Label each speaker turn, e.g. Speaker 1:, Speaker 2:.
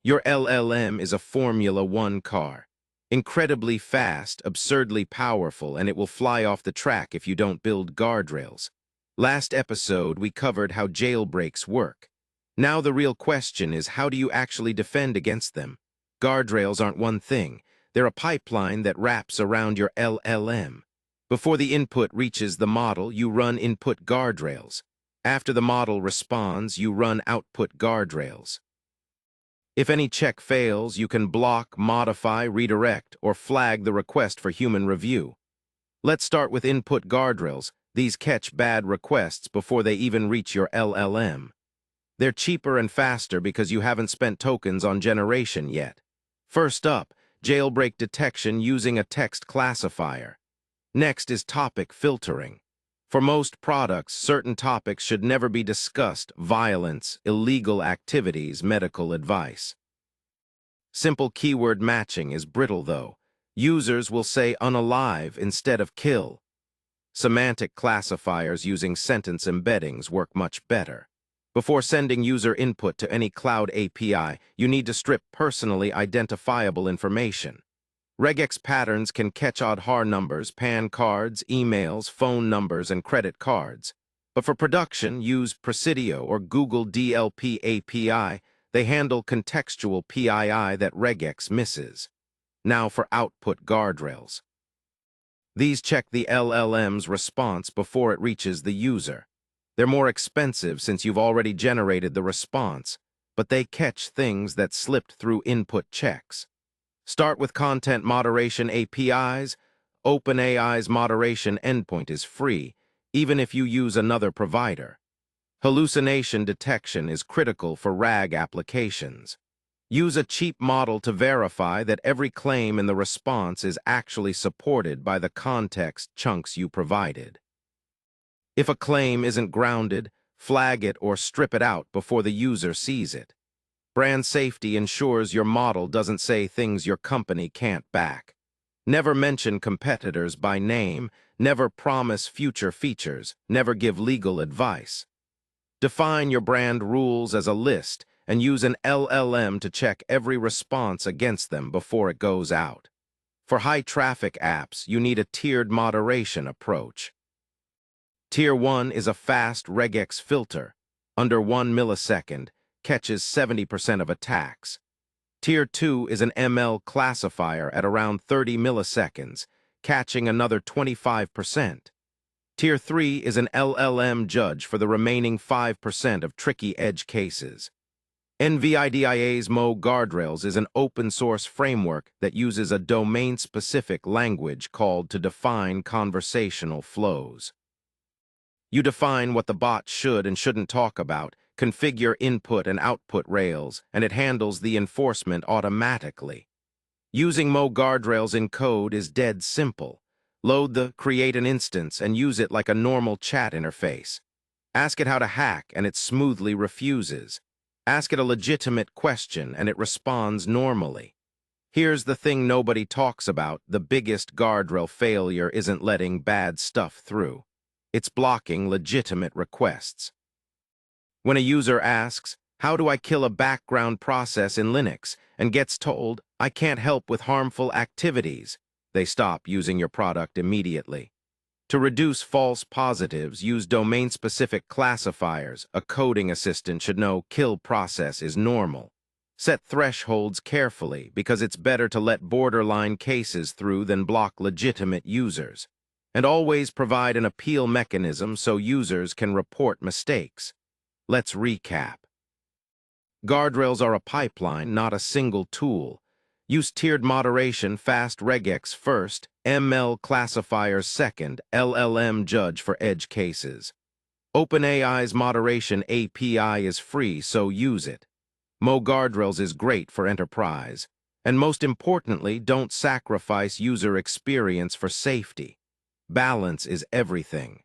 Speaker 1: Your LLM is a Formula One car. Incredibly fast, absurdly powerful, and it will fly off the track if you don't build guardrails. Last episode, we covered how jailbreaks work. Now the real question is, how do you actually defend against them? Guardrails aren't one thing. They're a pipeline that wraps around your LLM. Before the input reaches the model, you run input guardrails. After the model responds, you run output guardrails. If any check fails, you can block, modify, redirect, or flag the request for human review. Let's start with input guardrails. These catch bad requests before they even reach your LLM. They're cheaper and faster because you haven't spent tokens on generation yet. First up, jailbreak detection using a text classifier. Next is topic filtering. For most products, certain topics should never be discussed: violence, illegal activities, medical advice. Simple keyword matching is brittle, though. Users will say unalive instead of kill. Semantic classifiers using sentence embeddings work much better. Before sending user input to any cloud API, you need to strip personally identifiable information. Regex patterns can catch Aadhaar numbers, PAN cards, emails, phone numbers, and credit cards. But for production, use Presidio or Google DLP API. They handle contextual PII that regex misses. Now for output guardrails. These check the LLM's response before it reaches the user. They're more expensive since you've already generated the response, but they catch things that slipped through input checks. Start with content moderation APIs. OpenAI's moderation endpoint is free, even if you use another provider. Hallucination detection is critical for RAG applications. Use a cheap model to verify that every claim in the response is actually supported by the context chunks you provided. If a claim isn't grounded, flag it or strip it out before the user sees it. Brand safety ensures your model doesn't say things your company can't back. Never mention competitors by name, never promise future features, never give legal advice. Define your brand rules as a list and use an LLM to check every response against them before it goes out. For high-traffic apps, you need a tiered moderation approach. Tier 1 is a fast regex filter. Under 1 millisecond, catches 70% of attacks. Tier 2 is an ML classifier at around 30 milliseconds, catching another 25%. Tier 3 is an LLM judge for the remaining 5% of tricky edge cases. NVIDIA's Mo Guardrails is an open-source framework that uses a domain-specific language called to define conversational flows. You define what the bot should and shouldn't talk about, configure input and output rails, and it handles the enforcement automatically. Using Mo Guardrails in code is dead simple. Create an instance, and use it like a normal chat interface. Ask it how to hack, and it smoothly refuses. Ask it a legitimate question, and it responds normally. Here's the thing nobody talks about: the biggest guardrail failure isn't letting bad stuff through. It's blocking legitimate requests. When a user asks, "How do I kill a background process in Linux?" and gets told, "I can't help with harmful activities," they stop using your product immediately. To reduce false positives, use domain-specific classifiers. A coding assistant should know kill process is normal. Set thresholds carefully, because it's better to let borderline cases through than block legitimate users. And always provide an appeal mechanism so users can report mistakes. Let's recap. Guardrails are a pipeline, not a single tool. Use tiered moderation, fast regex first, ML classifiers second, LLM judge for edge cases. OpenAI's moderation API is free, so use it. Mo Guardrails is great for enterprise. And most importantly, don't sacrifice user experience for safety. Balance is everything.